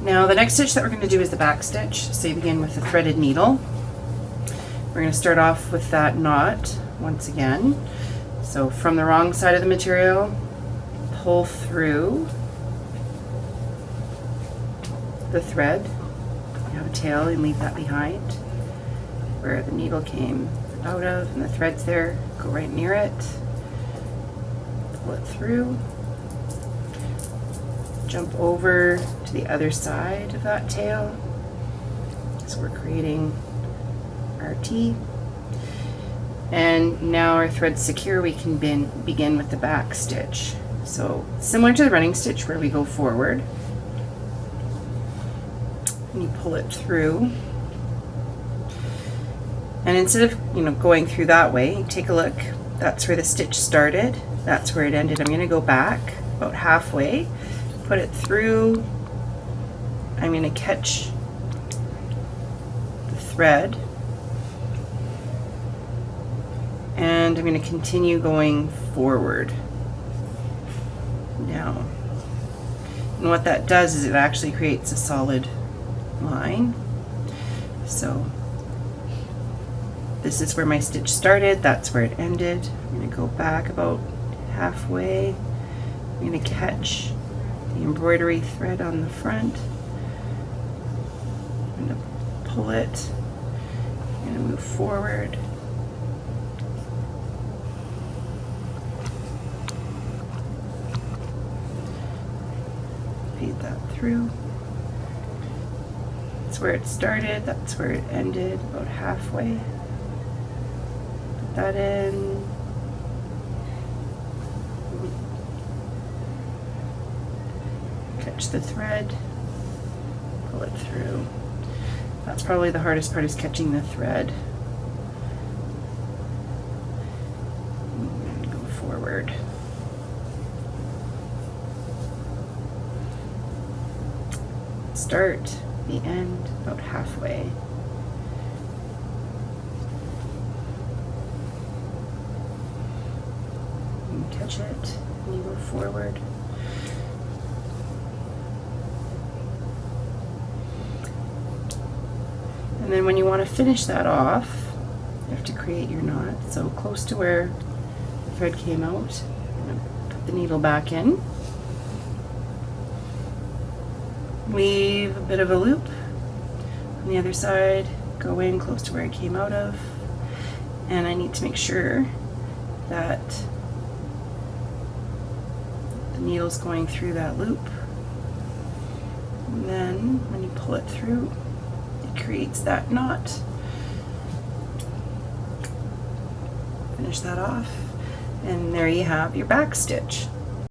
Now the next stitch that we're going to do is the back stitch. So you begin with the threaded needle. We're going to start off with that knot once again. So from the wrong side of the material, pull through the thread. You have a tail and leave that behind where the needle came out of, and the thread's there. Go right near it, pull it through, jump over to the other side of that tail. So we're creating our T. And now our thread's secure, we can begin with the back stitch. So similar to the running stitch where we go forward, and you pull it through. And instead of going through that way, take a look. That's where the stitch started. That's where it ended. I'm going to go back about halfway, put it through. I'm going to catch the thread, and I'm going to continue going forward now. And what that does is it actually creates a solid line. So this is where my stitch started, that's where it ended. I'm going to go back about halfway. I'm going to catch the embroidery thread on the front. I'm going to pull it. I'm going to move forward. Feed that through. That's where it started, that's where it ended, about halfway. Put that in. Catch the thread, pull it through. That's probably the hardest part, is catching the thread. And go forward. Start the end about halfway. You catch it and you go forward. And then when you want to finish that off, you have to create your knot. So close to where the thread came out, put the needle back in. Leave a bit of a loop on the other side, go in close to where it came out of, and I need to make sure that the needle's going through that loop. And then when you pull it through, it creates that knot. Finish that off, and there you have your back stitch.